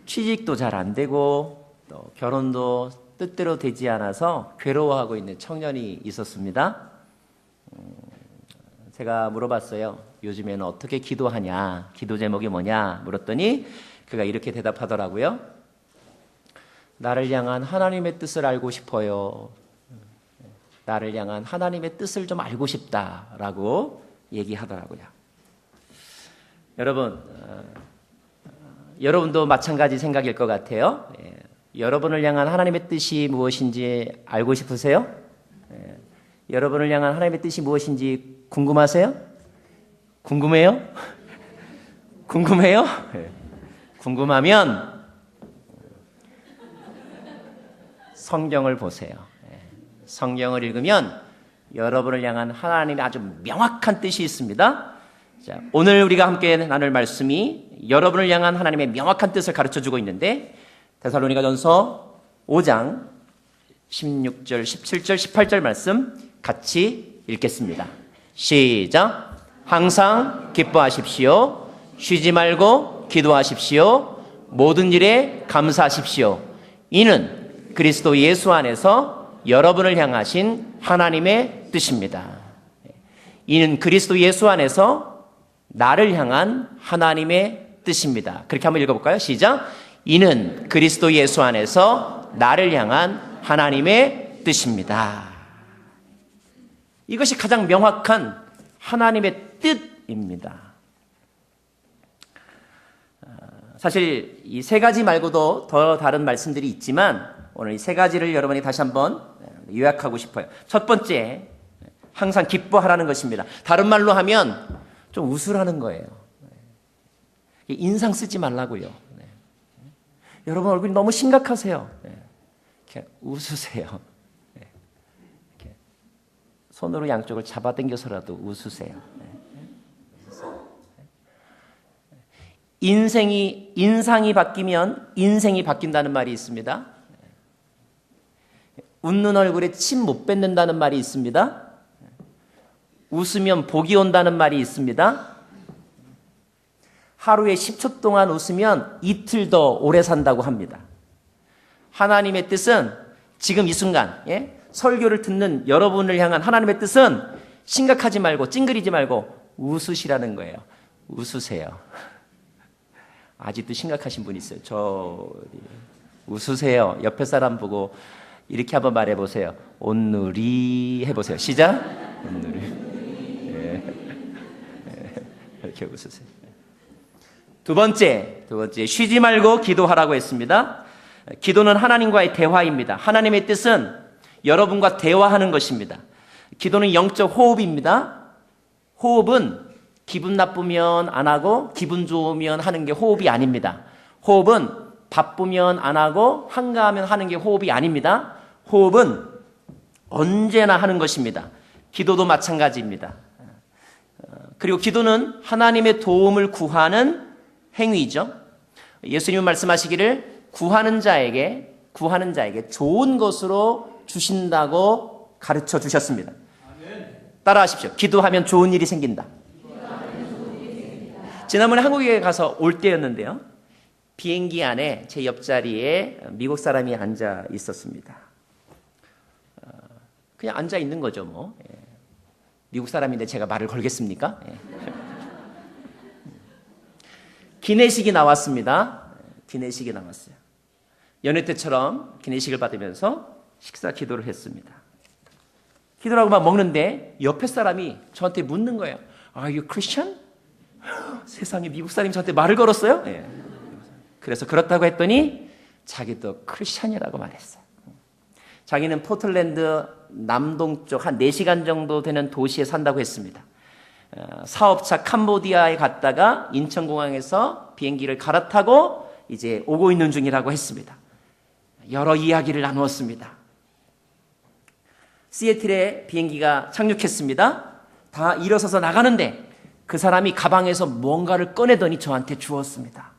취직도 잘 안 되고 또 결혼도 뜻대로 되지 않아서 괴로워하고 있는 청년이 있었습니다. 제가 물어봤어요. 요즘에는 어떻게 기도하냐? 기도 제목이 뭐냐? 물었더니 그가 이렇게 대답하더라고요. 나를 향한 하나님의 뜻을 알고 싶어요. 나를 향한 하나님의 뜻을 좀 알고 싶다라고 얘기하더라고요. 여러분, 여러분도 마찬가지 생각일 것 같아요. 여러분을 향한 하나님의 뜻이 무엇인지 알고 싶으세요? 여러분을 향한 하나님의 뜻이 무엇인지 궁금하세요? 궁금해요? 궁금해요? 궁금하면 성경을 보세요. 성경을 읽으면 여러분을 향한 하나님의 아주 명확한 뜻이 있습니다. 자, 오늘 우리가 함께 나눌 말씀이 여러분을 향한 하나님의 명확한 뜻을 가르쳐주고 있는데 데살로니가전서 5장 16절, 17절, 18절 말씀 같이 읽겠습니다. 시작. 항상 기뻐하십시오. 쉬지 말고 기도하십시오. 모든 일에 감사하십시오. 이는 그리스도 예수 안에서 여러분을 향하신 하나님의 뜻입니다. 이는 그리스도 예수 안에서 나를 향한 하나님의 뜻입니다. 그렇게 한번 읽어볼까요? 시작. 이는 그리스도 예수 안에서 나를 향한 하나님의 뜻입니다. 이것이 가장 명확한 하나님의 뜻입니다. 사실 이 세 가지 말고도 더 다른 말씀들이 있지만 오늘 이 세 가지를 여러분이 다시 한번 요약하고 싶어요. 첫 번째, 항상 기뻐하라는 것입니다. 다른 말로 하면 좀 웃으라는 거예요. 인상 쓰지 말라고요. 여러분 얼굴이 너무 심각하세요. 이렇게 웃으세요. 이렇게 손으로 양쪽을 잡아당겨서라도 웃으세요. 인상이 바뀌면 인생이 바뀐다는 말이 있습니다. 웃는 얼굴에 침 못 뱉는다는 말이 있습니다. 웃으면 복이 온다는 말이 있습니다. 하루에 10초 동안 웃으면 이틀 더 오래 산다고 합니다. 하나님의 뜻은 지금 이 순간 설교를 듣는 여러분을 향한 하나님의 뜻은 심각하지 말고 찡그리지 말고 웃으시라는 거예요. 웃으세요. 아직도 심각하신 분 있어요. 웃으세요. 옆에 사람 보고 이렇게 한번 말해보세요. 온누리 해보세요. 시작. 온누리. 이렇게 웃으세요. 두 번째, 쉬지 말고 기도하라고 했습니다. 기도는 하나님과의 대화입니다. 하나님의 뜻은 여러분과 대화하는 것입니다. 기도는 영적 호흡입니다. 호흡은 기분 나쁘면 안 하고 기분 좋으면 하는 게 호흡이 아닙니다. 호흡은 바쁘면 안 하고 한가하면 하는 게 호흡이 아닙니다. 호흡은 언제나 하는 것입니다. 기도도 마찬가지입니다. 그리고 기도는 하나님의 도움을 구하는 행위죠. 예수님은 말씀하시기를 구하는 자에게 좋은 것으로 주신다고 가르쳐 주셨습니다. 따라하십시오. 기도하면 좋은 일이 생긴다. 지난번에 한국에 가서 올 때였는데요. 비행기 안에 제 옆자리에 미국 사람이 앉아 있었습니다. 그냥 앉아 있는 거죠, 뭐. 미국 사람인데 제가 말을 걸겠습니까? 기내식이 나왔습니다. 기내식이 나왔어요. 연회 때처럼 기내식을 받으면서 식사 기도를 했습니다. 기도를 하고 막 먹는데 옆에 사람이 저한테 묻는 거예요. Are you Christian? 세상에 미국 사람이 저한테 말을 걸었어요? 그래서 그렇다고 했더니 자기도 크리스찬이라고 말했어요. 자기는 포틀랜드 남동쪽 한 4시간 정도 되는 도시에 산다고 했습니다. 사업차 캄보디아에 갔다가 인천공항에서 비행기를 갈아타고 이제 오고 있는 중이라고 했습니다. 여러 이야기를 나누었습니다. 시애틀에 비행기가 착륙했습니다. 다 일어서서 나가는데 그 사람이 가방에서 뭔가를 꺼내더니 저한테 주었습니다.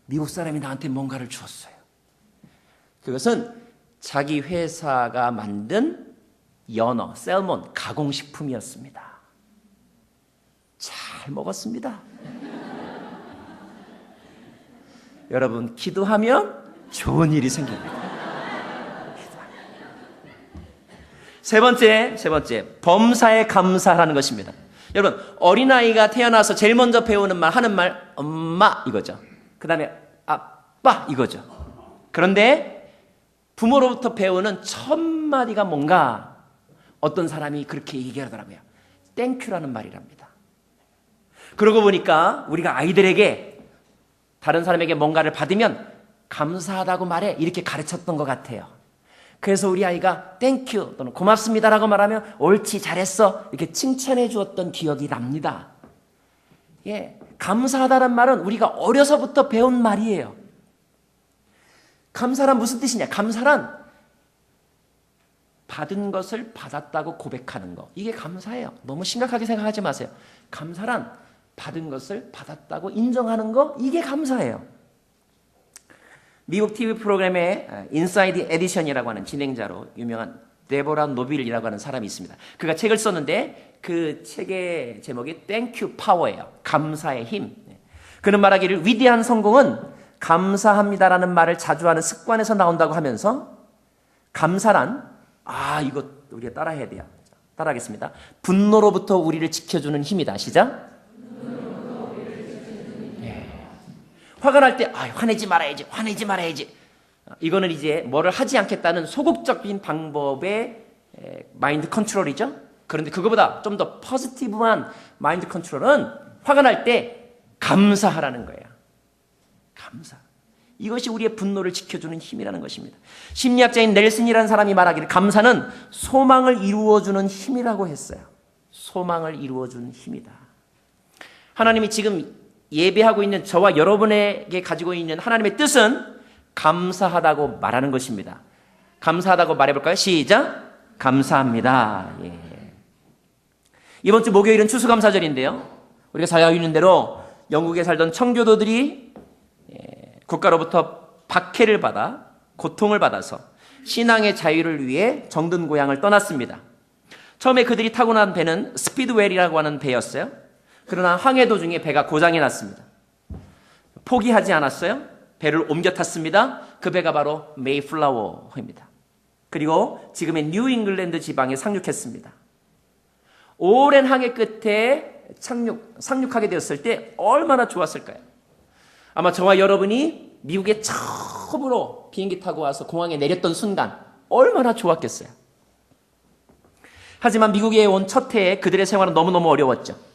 미국 사람이 나한테 뭔가를 주었어요. 그것은 자기 회사가 만든 연어, 셀몬 가공식품이었습니다. 잘 먹었습니다. 여러분, 기도하면 좋은 일이 생깁니다. 세 번째, 범사에 감사하는 것입니다. 여러분, 어린아이가 태어나서 제일 먼저 배우는 말, 하는 말, 엄마, 이거죠. 그 다음에 아빠, 이거죠. 그런데 부모로부터 배우는 첫 마디가 뭔가 어떤 사람이 그렇게 얘기하더라고요. 땡큐라는 말이랍니다. 그러고 보니까 우리가 아이들에게 다른 사람에게 뭔가를 받으면 감사하다고 말해, 이렇게 가르쳤던 것 같아요. 그래서 우리 아이가 땡큐 또는 고맙습니다라고 말하면 옳지, 잘했어, 이렇게 칭찬해 주었던 기억이 납니다. 예, 감사하다는 말은 우리가 어려서부터 배운 말이에요. 감사란 무슨 뜻이냐? 감사란 받은 것을 받았다고 고백하는 거. 이게 감사예요. 너무 심각하게 생각하지 마세요. 감사란 받은 것을 받았다고 인정하는 거, 이게 감사예요. 미국 TV 프로그램의 인사이드 에디션이라고 하는 진행자로 유명한 데보라 노빌이라고 하는 사람이 있습니다. 그가 책을 썼는데 그 책의 제목이 땡큐 파워예요. 감사의 힘. 그는 말하기를 위대한 성공은 감사합니다라는 말을 자주 하는 습관에서 나온다고 하면서 감사란, 이거 우리가 따라해야 돼요. 따라하겠습니다. 분노로부터 우리를 지켜주는 힘이다. 시작. 화가 날 때 화내지 말아야지. 이거는 이제 뭐를 하지 않겠다는 소극적인 방법의 마인드 컨트롤이죠. 그런데 그거보다 좀 더 포지티브한 마인드 컨트롤은 화가 날 때 감사하라는 거예요. 감사. 이것이 우리의 분노를 지켜주는 힘이라는 것입니다. 심리학자인 넬슨이라는 사람이 말하기를 감사는 소망을 이루어주는 힘이라고 했어요. 소망을 이루어주는 힘이다. 하나님이 지금 예배하고 있는 저와 여러분에게 가지고 있는 하나님의 뜻은 감사하다고 말하는 것입니다. 감사하다고 말해볼까요? 시작. 감사합니다. 예. 이번 주 목요일은 추수감사절인데요. 우리가 잘 알고 있는 대로 영국에 살던 청교도들이 국가로부터 박해를 받아 고통을 받아서 신앙의 자유를 위해 정든 고향을 떠났습니다. 처음에 그들이 타고 난 배는 스피드웰이라고 하는 배였어요. 그러나 항해 도중에 배가 고장이 났습니다. 포기하지 않았어요. 배를 옮겨 탔습니다. 그 배가 바로 메이플라워입니다. 그리고 지금의 뉴 잉글랜드 지방에 상륙했습니다. 오랜 항해 끝에 상륙하게 되었을 때 얼마나 좋았을까요? 아마 저와 여러분이 미국에 처음으로 비행기 타고 와서 공항에 내렸던 순간 얼마나 좋았겠어요. 하지만 미국에 온 첫 해에 그들의 생활은 너무너무 어려웠죠.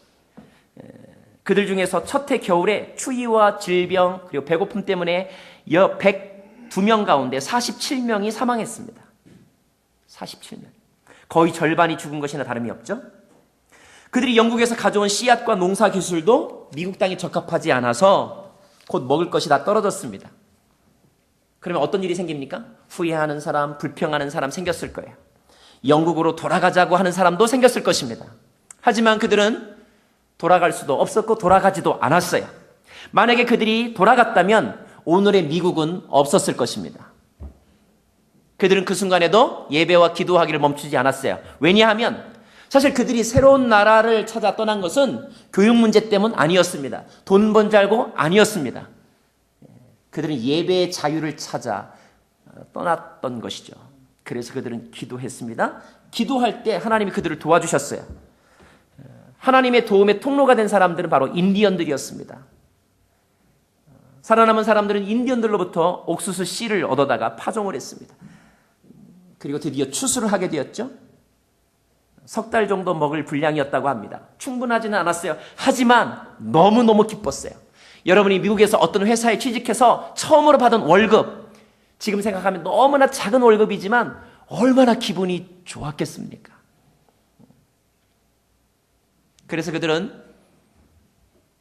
그들 중에서 첫 해 겨울에 추위와 질병 그리고 배고픔 때문에 102명 가운데 47명이 사망했습니다. 47명. 거의 절반이 죽은 것이나 다름이 없죠. 그들이 영국에서 가져온 씨앗과 농사 기술도 미국 땅에 적합하지 않아서 곧 먹을 것이 다 떨어졌습니다. 그러면 어떤 일이 생깁니까? 후회하는 사람, 불평하는 사람 생겼을 거예요. 영국으로 돌아가자고 하는 사람도 생겼을 것입니다. 하지만 그들은 돌아갈 수도 없었고 돌아가지도 않았어요. 만약에 그들이 돌아갔다면 오늘의 미국은 없었을 것입니다. 그들은 그 순간에도 예배와 기도하기를 멈추지 않았어요. 왜냐하면 사실 그들이 새로운 나라를 찾아 떠난 것은 교육 문제 때문 아니었습니다. 돈 번 줄 알고 아니었습니다. 그들은 예배의 자유를 찾아 떠났던 것이죠. 그래서 그들은 기도했습니다. 기도할 때 하나님이 그들을 도와주셨어요. 하나님의 도움의 통로가 된 사람들은 바로 인디언들이었습니다. 살아남은 사람들은 인디언들로부터 옥수수 씨를 얻어다가 파종을 했습니다. 그리고 드디어 추수를 하게 되었죠. 석 달 정도 먹을 분량이었다고 합니다. 충분하지는 않았어요. 하지만 너무너무 기뻤어요. 여러분이 미국에서 어떤 회사에 취직해서 처음으로 받은 월급, 지금 생각하면 너무나 작은 월급이지만 얼마나 기분이 좋았겠습니까? 그래서 그들은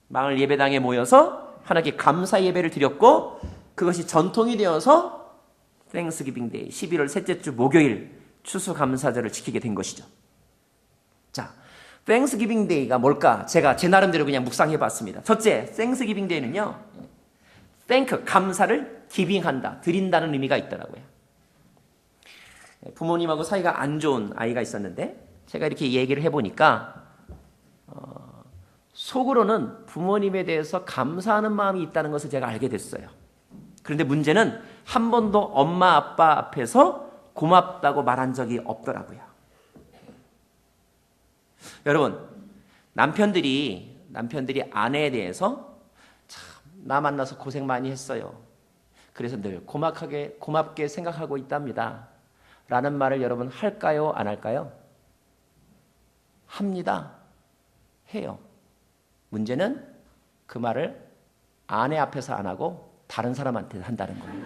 마을 예배당에 모여서 하나님께 감사 예배를 드렸고 그것이 전통이 되어서 땡스기빙 데이 11월 셋째 주 목요일 추수감사절을 지키게 된 것이죠. 자, 땡스기빙 데이가 뭘까? 제가 제 나름대로 그냥 묵상해 봤습니다. 첫째, 땡스기빙 데이는요. 땡크, 감사를 기빙한다, 드린다는 의미가 있더라고요. 부모님하고 사이가 안 좋은 아이가 있었는데 제가 이렇게 얘기를 해보니까 속으로는 부모님에 대해서 감사하는 마음이 있다는 것을 제가 알게 됐어요. 그런데 문제는 한 번도 엄마 아빠 앞에서 고맙다고 말한 적이 없더라고요. 여러분, 남편들이 아내에 대해서 참 나 만나서 고생 많이 했어요. 그래서 늘 고맙게 생각하고 있답니다. 라는 말을 여러분 할까요? 안 할까요? 합니다. 해요. 문제는 그 말을 아내 앞에서 안 하고 다른 사람한테 한다는 거예요.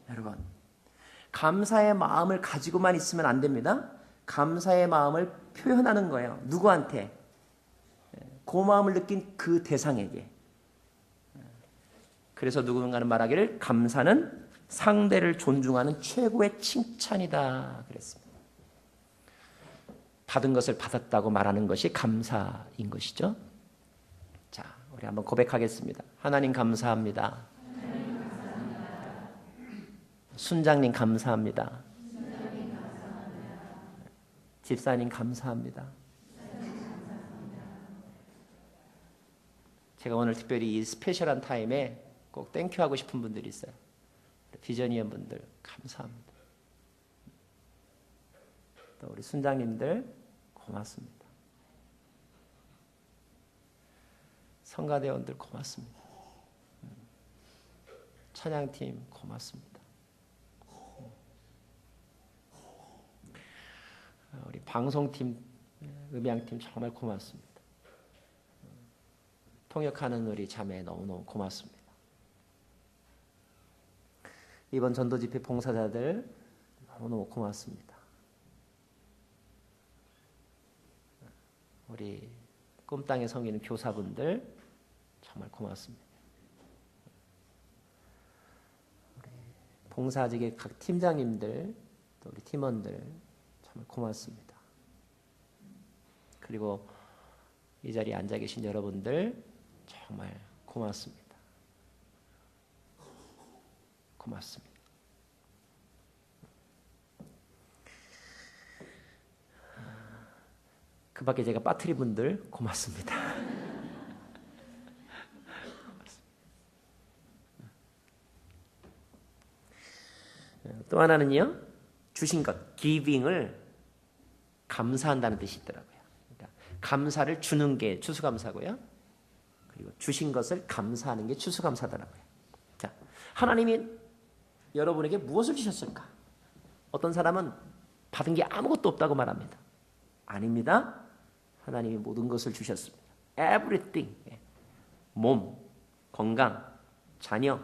여러분, 감사의 마음을 가지고만 있으면 안 됩니다. 감사의 마음을 표현하는 거예요. 누구한테? 고마움을 느낀 그 대상에게. 그래서 누군가는 말하기를 감사는 상대를 존중하는 최고의 칭찬이다 그랬습니다. 받은 것을 받았다고 말하는 것이 감사인 것이죠. 자, 우리 한번 고백하겠습니다. 하나님 감사합니다. 순장님 감사합니다. 집사님 감사합니다. 제가 오늘 특별히 이 스페셜한 타임에 꼭 땡큐 하고 싶은 분들이 있어요. 비전이언 분들 감사합니다. 또 우리 순장님들 고맙습니다. 성가대원들 고맙습니다. 찬양팀 고맙습니다. 우리 방송팀, 음향팀 정말 고맙습니다. 통역하는 우리 자매 너무너무 고맙습니다. 이번 전도집회 봉사자들 너무너무 고맙습니다. 우리 꿈땅에 섬기는 교사분들 정말 고맙습니다. 우리 봉사직의 각 팀장님들, 또 우리 팀원들 정말 고맙습니다. 그리고 이 자리에 앉아 계신 여러분들 정말 고맙습니다. 고맙습니다. 그 밖에 제가 빠트리 분들 고맙습니다. 또 하나는요, 주신 것, giving을 감사한다는 뜻이 있더라고요. 그러니까 감사를 주는 게 추수감사고요. 그리고 주신 것을 감사하는 게 추수감사더라고요. 자, 하나님이 여러분에게 무엇을 주셨을까? 어떤 사람은 받은 게 아무것도 없다고 말합니다. 아닙니다. 하나님이 모든 것을 주셨습니다. Everything. 몸, 건강, 자녀,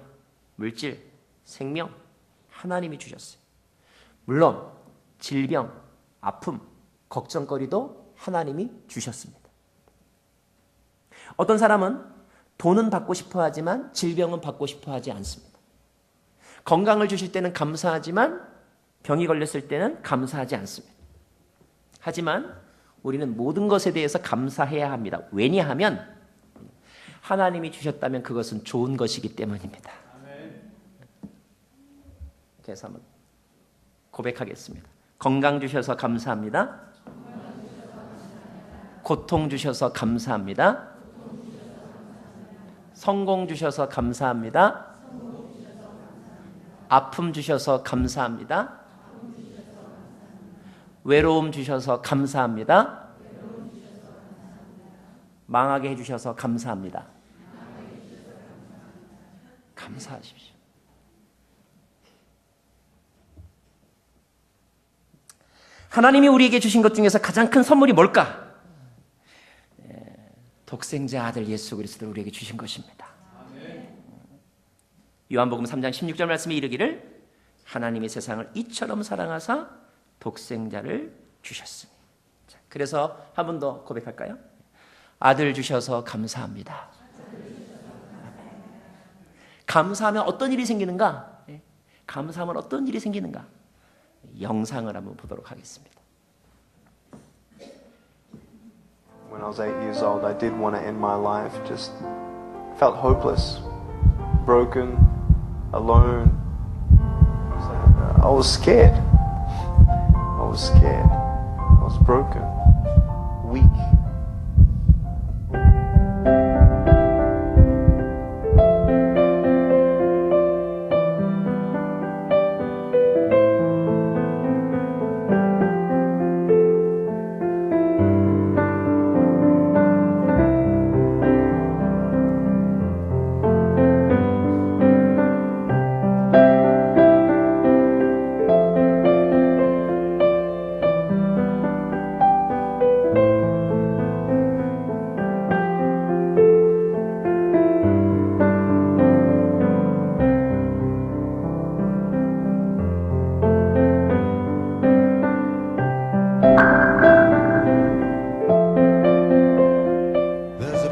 물질, 생명 하나님이 주셨어요. 물론 질병, 아픔, 걱정거리도 하나님이 주셨습니다. 어떤 사람은 돈은 받고 싶어 하지만 질병은 받고 싶어 하지 않습니다. 건강을 주실 때는 감사하지만 병이 걸렸을 때는 감사하지 않습니다. 하지만 우리는 모든 것에 대해서 감사해야 합니다. 왜냐하면 하나님이 주셨다면 그것은 좋은 것이기 때문입니다. 그래서 한번 고백하겠습니다. 건강 주셔서 감사합니다. 고통 주셔서 감사합니다. 성공 주셔서 감사합니다. 아픔 주셔서 감사합니다. 외로움 주셔서 감사합니다. 망하게 해주셔서 감사합니다. 감사하십시오. 하나님이 우리에게 주신 것 중에서 가장 큰 선물이 뭘까? 독생자 아들 예수 그리스도를 우리에게 주신 것입니다. 요한복음 3장 16절 말씀에 이르기를 하나님이 세상을 이처럼 사랑하사 독생자를 주셨으니. 자, 그래서 한 번 더 고백할까요? 아들 주셔서 감사합니다. 감사하면 어떤 일이 생기는가? 감사하면 어떤 일이 생기는가? 영상을 한번 보도록 하겠습니다. When I was 8 years old, I did want to end my life. Just felt hopeless, broken, alone. I was scared. I was scared. I was broken, weak.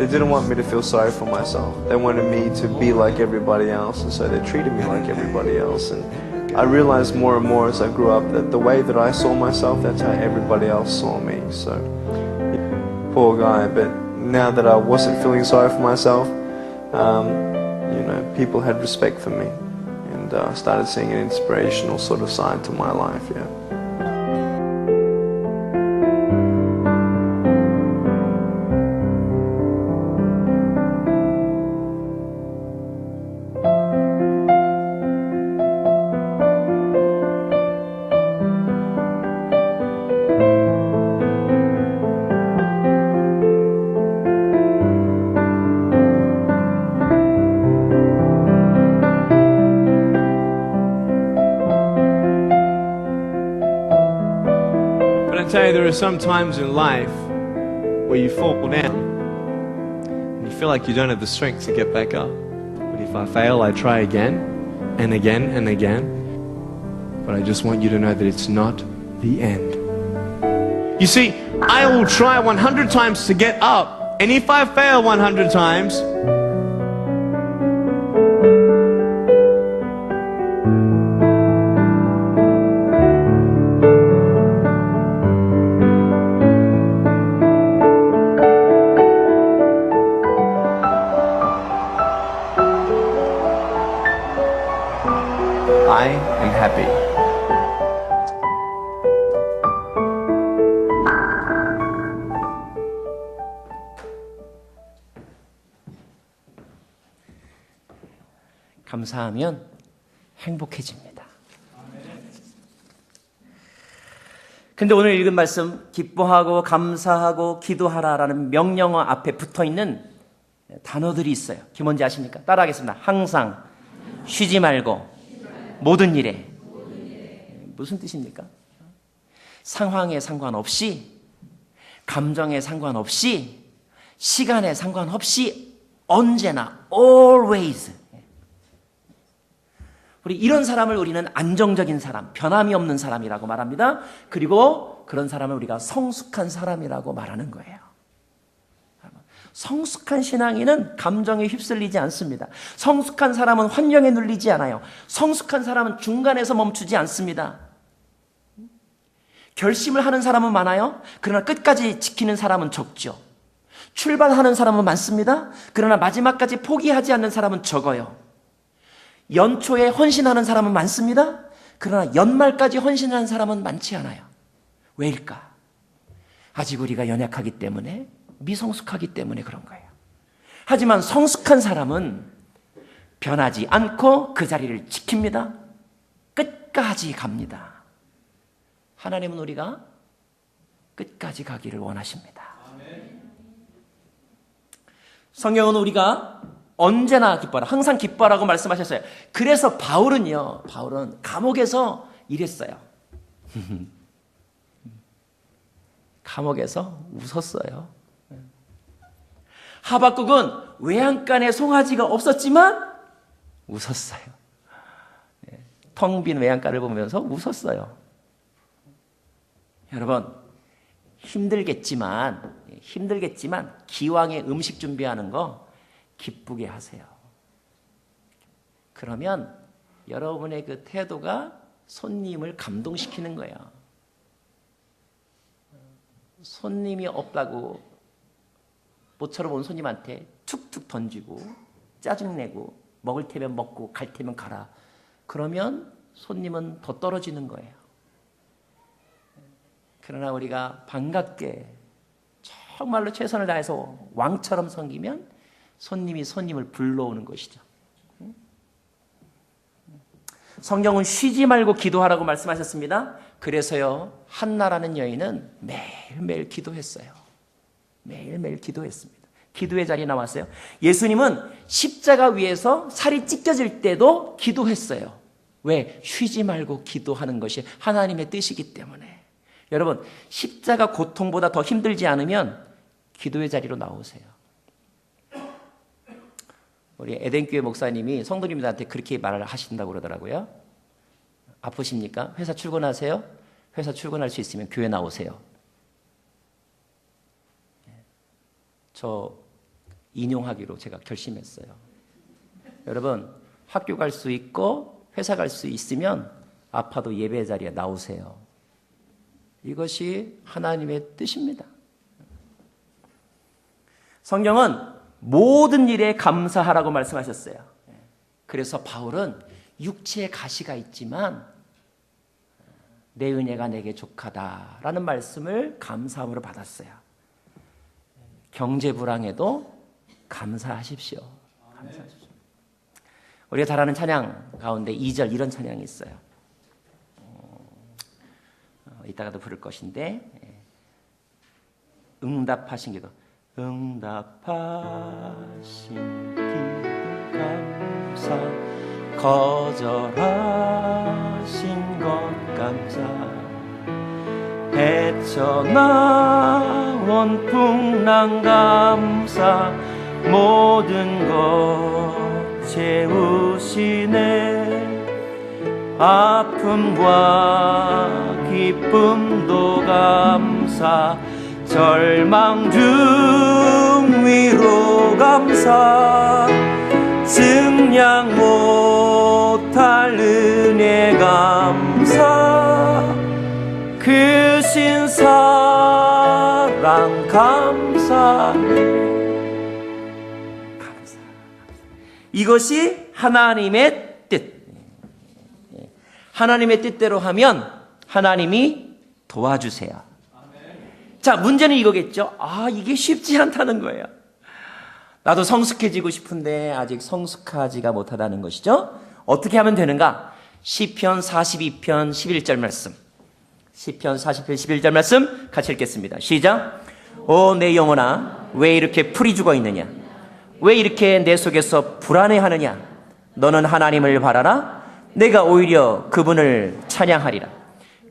They didn't want me to feel sorry for myself. They wanted me to be like everybody else, and so they treated me like everybody else. And I realized more and more as I grew up that the way that I saw myself, that's how everybody else saw me. So, poor guy. But now that I wasn't feeling sorry for myself, people had respect for me, and started seeing an inspirational sort of side to my life. Yeah. Tell you, there are some times in life where you fall down and you feel like you don't have the strength to get back up. But if I fail, I try again and again and again. But I just want you to know that it's not the end. You see, I will try 100 times to get up, and if I fail 100 times, I am happy. 감사하면 행복해집니다. 근데 오늘 읽은 말씀, 기뻐하고 감사하고 기도하라라는 명령어 앞에 붙어 있는 단어들이 있어요. 그게 뭔지 아십니까? 따라하겠습니다. 항상, 쉬지 말고, 모든 일에. 무슨 뜻입니까? 상황에 상관없이, 감정에 상관없이, 시간에 상관없이 언제나 always. 우리 이런 사람을 우리는 안정적인 사람, 변함이 없는 사람이라고 말합니다. 그리고 그런 사람을 우리가 성숙한 사람이라고 말하는 거예요. 성숙한 신앙인은 감정에 휩쓸리지 않습니다. 성숙한 사람은 환경에 눌리지 않아요. 성숙한 사람은 중간에서 멈추지 않습니다. 결심을 하는 사람은 많아요. 그러나 끝까지 지키는 사람은 적죠. 출발하는 사람은 많습니다. 그러나 마지막까지 포기하지 않는 사람은 적어요. 연초에 헌신하는 사람은 많습니다. 그러나 연말까지 헌신하는 사람은 많지 않아요. 왜일까? 아직 우리가 연약하기 때문에, 미성숙하기 때문에 그런 거예요. 하지만 성숙한 사람은 변하지 않고 그 자리를 지킵니다. 끝까지 갑니다. 하나님은 우리가 끝까지 가기를 원하십니다. 성경은 우리가 언제나 기뻐라, 항상 기뻐라고 말씀하셨어요. 그래서 바울은 감옥에서 이랬어요. 감옥에서 웃었어요. 하박국은 외양간에 송아지가 없었지만 웃었어요. 텅 빈 외양간을 보면서 웃었어요. 여러분, 힘들겠지만 기왕에 음식 준비하는 거 기쁘게 하세요. 그러면 여러분의 그 태도가 손님을 감동시키는 거예요. 손님이 없다고 모처럼 온 손님한테 툭툭 던지고 짜증내고 먹을 테면 먹고 갈 테면 가라. 그러면 손님은 더 떨어지는 거예요. 그러나 우리가 반갑게 정말로 최선을 다해서 왕처럼 섬기면 손님이 손님을 불러오는 것이죠. 성경은 쉬지 말고 기도하라고 말씀하셨습니다. 그래서요, 한나라는 여인은 매일매일 기도했어요. 매일매일 기도했습니다. 기도의 자리에 나왔어요. 예수님은 십자가 위에서 살이 찢겨질 때도 기도했어요. 왜? 쉬지 말고 기도하는 것이 하나님의 뜻이기 때문에. 여러분, 십자가 고통보다 더 힘들지 않으면 기도의 자리로 나오세요. 우리 에덴교회 목사님이 성도님들한테 그렇게 말을 하신다고 그러더라고요. 아프십니까? 회사 출근하세요? 회사 출근할 수 있으면 교회 나오세요. 저 인용하기로 제가 결심했어요. 여러분, 학교 갈 수 있고 회사 갈 수 있으면 아파도 예배 자리에 나오세요. 이것이 하나님의 뜻입니다. 성경은 모든 일에 감사하라고 말씀하셨어요. 그래서 바울은 육체의 가시가 있지만 내 은혜가 내게 족하다라는 말씀을 감사함으로 받았어요. 경제 불황에도 감사하십시오. 감사하십시오. 우리가 잘 아는 찬양 가운데 2절 이런 찬양이 있어요. 이따가도 부를 것인데, 응답하신 기도. 응답하신 기도 감사, 거절하신 것 감사, 헤쳐나온 풍랑 감사, 모든 것 채우시네. 아픔과 기쁨도 감사, 절망 중 위로 감사, 증량 못할 은혜 감사, 크신 사랑 감사해. 감사. 이것이 하나님의 뜻. 하나님의 뜻대로 하면 하나님이 도와주세요. 자, 문제는 이거겠죠. 이게 쉽지 않다는 거예요. 나도 성숙해지고 싶은데 아직 성숙하지가 못하다는 것이죠. 어떻게 하면 되는가? 시편 42편 11절 말씀. 시편 40편 11절 말씀 같이 읽겠습니다. 시작. 오 내 영혼아, 왜 이렇게 풀이 죽어 있느냐? 왜 이렇게 내 속에서 불안해하느냐? 너는 하나님을 바라라. 내가 오히려 그분을 찬양하리라.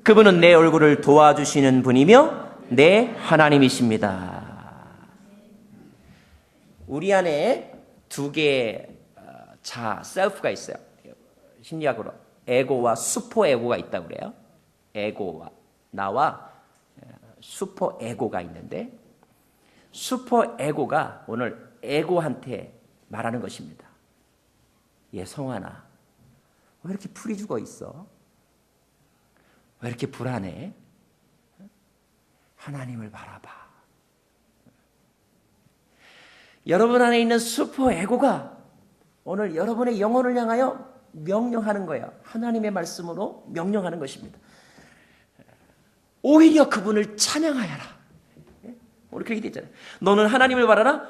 그분은 내 얼굴을 도와주시는 분이며 내 하나님이십니다. 우리 안에 두 개의 셀프가 있어요. 심리학으로 에고와 슈퍼 에고가 있다고 그래요. 에고와 나와 슈퍼 에고가 있는데, 슈퍼 에고가 오늘 에고한테 말하는 것입니다. 얘 성환아, 왜 이렇게 풀이 죽어 있어? 왜 이렇게 불안해? 하나님을 바라봐. 여러분 안에 있는 슈퍼 에고가 오늘 여러분의 영혼을 향하여 명령하는 거예요. 하나님의 말씀으로 명령하는 것입니다. 오히려 그분을 찬양하여라. 오늘 그렇게 되잖아요. 너는 하나님을 바라라.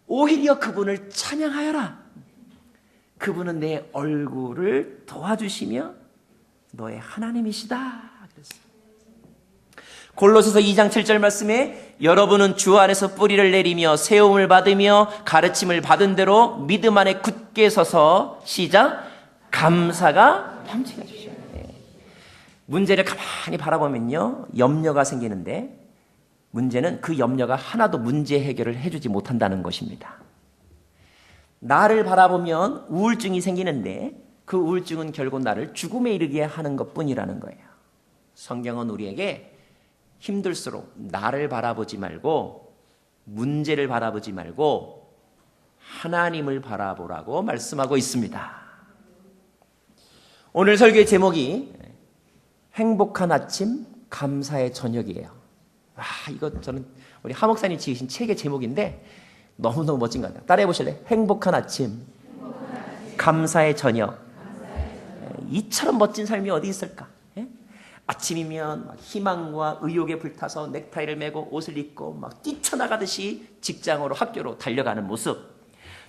오히려 그분을 찬양하여라. 그분은 내 얼굴을 도와주시며 너의 하나님이시다. 골로새서 2장 7절 말씀에 여러분은 주 안에서 뿌리를 내리며 세움을 받으며 가르침을 받은 대로 믿음 안에 굳게 서서 시작. 감사가 넘치게 주시오. 문제를 가만히 바라보면요, 염려가 생기는데 문제는 그 염려가 하나도 문제 해결을 해주지 못한다는 것입니다. 나를 바라보면 우울증이 생기는데 그 우울증은 결국 나를 죽음에 이르게 하는 것뿐이라는 거예요. 성경은 우리에게 힘들수록 나를 바라보지 말고 문제를 바라보지 말고 하나님을 바라보라고 말씀하고 있습니다. 오늘 설교의 제목이 행복한 아침, 감사의 저녁이에요. 이거 저는 우리 하 목사님 지으신 책의 제목인데 너무너무 멋진 것 같아요. 따라해 보실래요? 행복한 아침, 감사의 저녁. 이처럼 멋진 삶이 어디 있을까? 아침이면 막 희망과 의욕에 불타서 넥타이를 메고 옷을 입고 막 뛰쳐나가듯이 직장으로 학교로 달려가는 모습.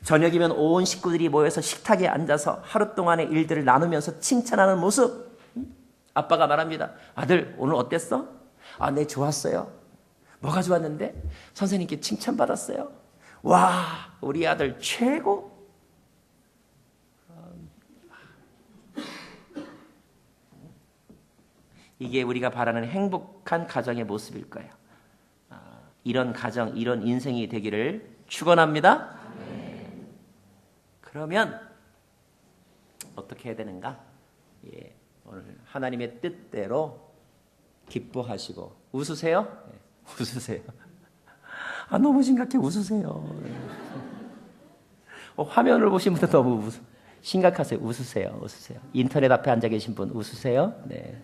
저녁이면 온 식구들이 모여서 식탁에 앉아서 하루 동안의 일들을 나누면서 칭찬하는 모습. 아빠가 말합니다. 아들 오늘 어땠어? 네 좋았어요. 뭐가 좋았는데? 선생님께 칭찬받았어요. 와 우리 아들 최고. 이게 우리가 바라는 행복한 가정의 모습일 거예요. 이런 가정, 이런 인생이 되기를 축원합니다. 그러면 어떻게 해야 되는가? 오늘 하나님의 뜻대로 기뻐하시고 웃으세요? 웃으세요. 너무 심각해 웃으세요. 화면을 보신 분들 너무 심각하세요. 웃으세요. 웃으세요. 인터넷 앞에 앉아 계신 분 웃으세요. 네.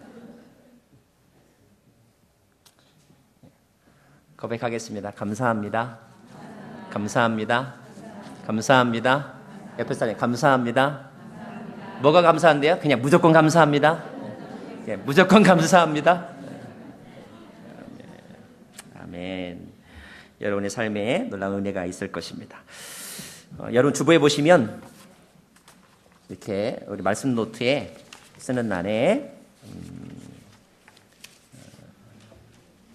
고백하겠습니다. 감사합니다. 감사합니다. 감사합니다. 옆에 사람 감사합니다. 뭐가 감사한데요? 그냥 무조건 감사합니다. 네, 무조건 감사합니다. 아멘. 여러분의 삶에 놀라운 은혜가 있을 것입니다. 여러분 주보에 보시면 이렇게 우리 말씀 노트에 쓰는 난에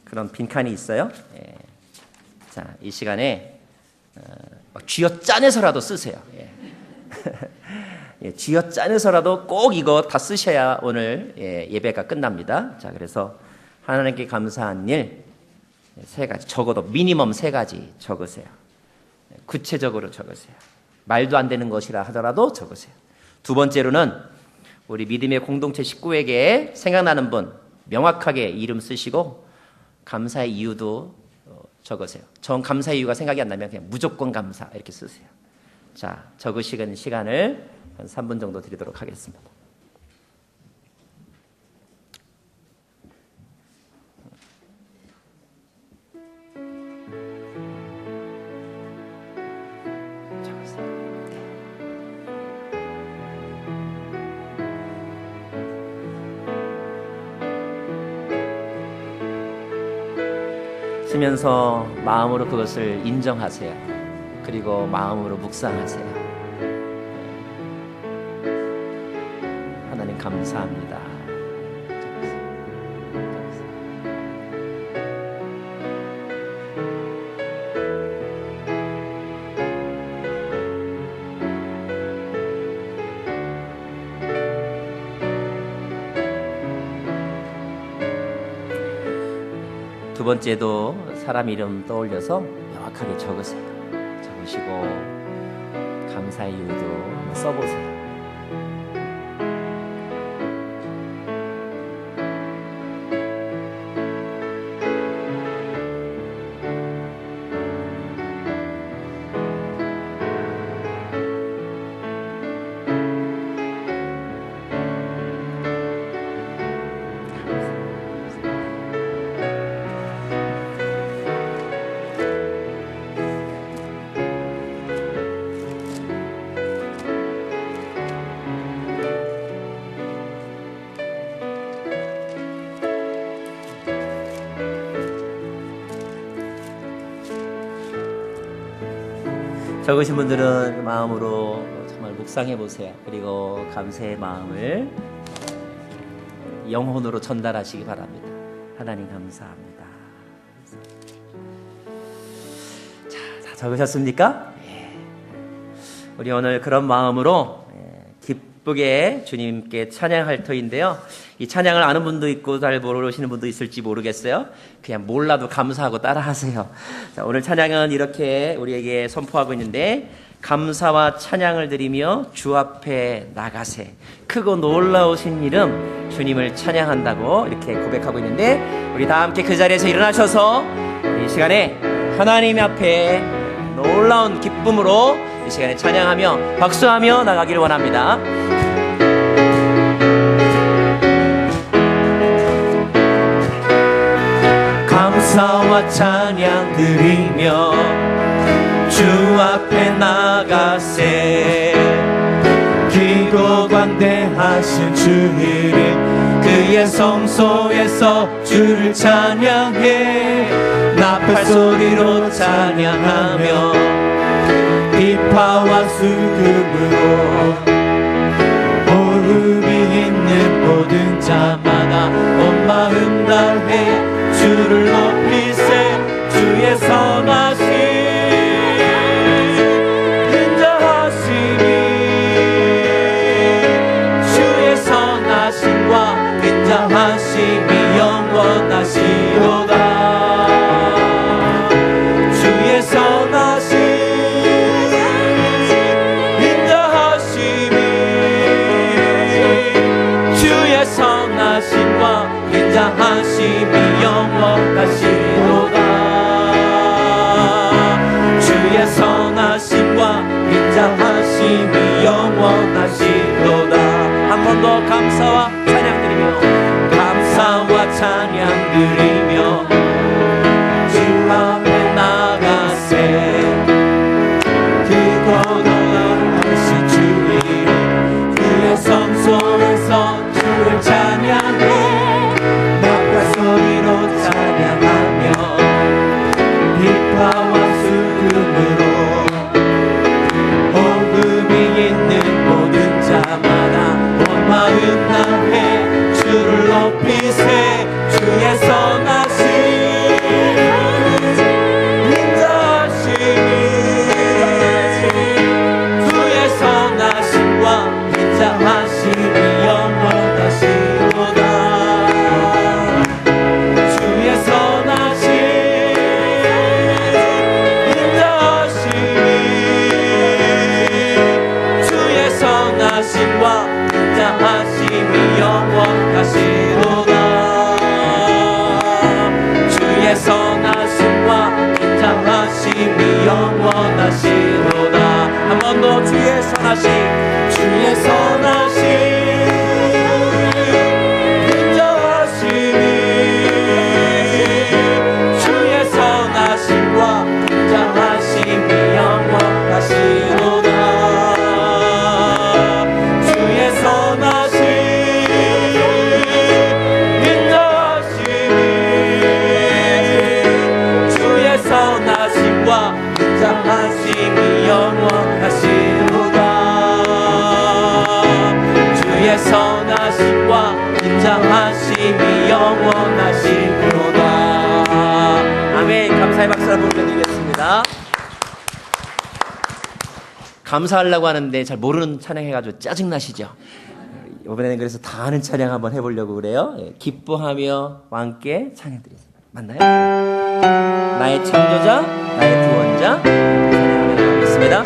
그런 빈칸이 있어요. 예. 자, 이 시간에 쥐어짜내서라도 쓰세요. 예. 예, 쥐어짜내서라도 꼭 이거 다 쓰셔야 오늘 예배가 끝납니다. 자, 그래서 하나님께 감사한 일 세 가지, 적어도 미니멈 3가지 적으세요. 구체적으로 적으세요. 말도 안 되는 것이라 하더라도 적으세요. 두 번째로는 우리 믿음의 공동체 식구에게 생각나는 분 명확하게 이름 쓰시고 감사의 이유도 적으세요. 전 감사의 이유가 생각이 안 나면 그냥 무조건 감사 이렇게 쓰세요. 자, 적으시는 시간을 한 3분 정도 드리도록 하겠습니다. 쓰면서 마음으로 그것을 인정하세요. 그리고 마음으로 묵상하세요. 하나님 감사합니다. 두 번째도 사람 이름 떠올려서 명확하게 적으세요. 적으시고 감사의 이유도 써보세요. 적으신 분들은 마음으로 정말 묵상해 보세요. 그리고 감사의 마음을 영혼으로 전달하시기 바랍니다. 하나님 감사합니다. 자, 다 적으셨습니까? 우리 오늘 그런 마음으로 기쁘게 주님께 찬양할 터인데요. 이 찬양을 아는 분도 있고 잘 모르시는 분도 있을지 모르겠어요. 그냥 몰라도 감사하고 따라하세요. 자, 오늘 찬양은 이렇게 우리에게 선포하고 있는데, 감사와 찬양을 드리며 주 앞에 나가세. 크고 놀라우신 이름 주님을 찬양한다고 이렇게 고백하고 있는데, 우리 다 함께 그 자리에서 일어나셔서 이 시간에 하나님 앞에 놀라운 기쁨으로 이 시간에 찬양하며 박수하며 나가기를 원합니다. 감사와 찬양 드리며 주 앞에 나가세. 기도 광대하신 주 이름 그의 성소에서 주를 찬양해. 나팔 소리로 찬양하며 비파와 수금으로 호흡이 있는 모든 자마다 온 마음 다해 주를 높이세. 주의 선하심 근자하심이 주의 선하심과 근자하심이 영원하시도다. 주의 선하심 근자하심이 주의 선하심과 근자하심이 영원하시도다. 주의 선하심과 인자하심이 드리며 주 앞에 나가세 크고 놀라우신 주 이름 그의 성소에서 주를 찬양해 높은 소리로 찬양하며 비파와 수금으로 복음이 있는 모든 자마다 온 마음 다해 주를 높이세 주의 선하심 인자하심이 주의 선하심과 인자하심이 영원하시로다 주의 선하심 인자하심이 주의 선하심과 인자하심이 영원하시로다 주의 선하심과 인자하심이 영원하시로다 한 번 더 주의 선하심 주의 선하심 인자하심이 주의 선하심과 인자하심이 영원하시로다 주의 선하심 인자하심이 주의 선하심과 인자하심이 영원하시로다 주의 선하심과 인자하심이 영원하시로다 아멘. 감사의 박수 한번 드리겠습니다. 감사하려고 하는데 잘 모르는 찬양 해가지고 짜증나시죠? 이번에는 그래서 다 아는 찬양 한번 해보려고 그래요. 예, 기뻐하며 왕께 찬양 드리겠습니다. 맞나요? 나의 창조자, 나의 구원자 찬양하며 나가겠습니다.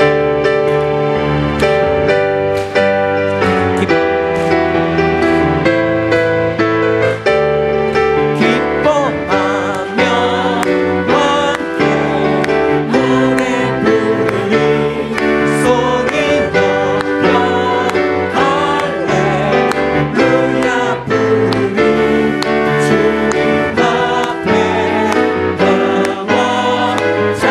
기뻐하며 왕께 노래 부르니 소리 높여 할렐루야 부르니 주님 앞에 영원 찬양하리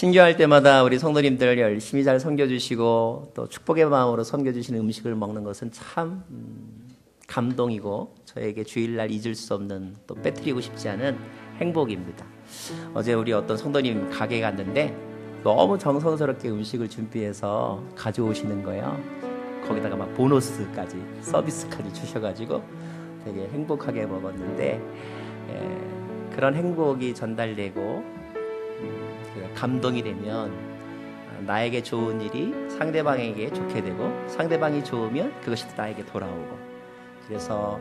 신교할 때마다 우리 성도님들 열심히 잘 섬겨주시고 또 축복의 마음으로 섬겨주시는 음식을 먹는 것은 참 감동이고 저에게 주일날 잊을 수 없는 또 빼뜨리고 싶지 않은 행복입니다. 어제 우리 어떤 성도님 가게에 갔는데 너무 정성스럽게 음식을 준비해서 가져오시는 거예요. 거기다가 막 보너스까지 서비스까지 주셔가지고 되게 행복하게 먹었는데 그런 행복이 전달되고 감동이 되면 나에게 좋은 일이 상대방에게 좋게 되고 상대방이 좋으면 그것이 나에게 돌아오고 그래서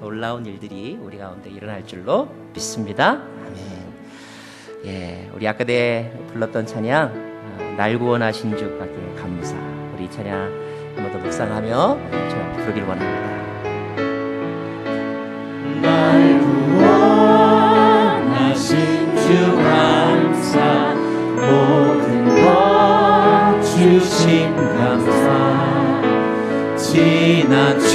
놀라운 일들이 우리 가운데 일어날 줄로 믿습니다. 아멘. 예, 우리 아까 불렀던 찬양 날 구원하신 주께 감사. 우리 이 찬양 한 번 더 묵상하며 주 앞에 부르기를 원합니다. 날 구원하신 주 감사 모든 것 주심 감사 지난 주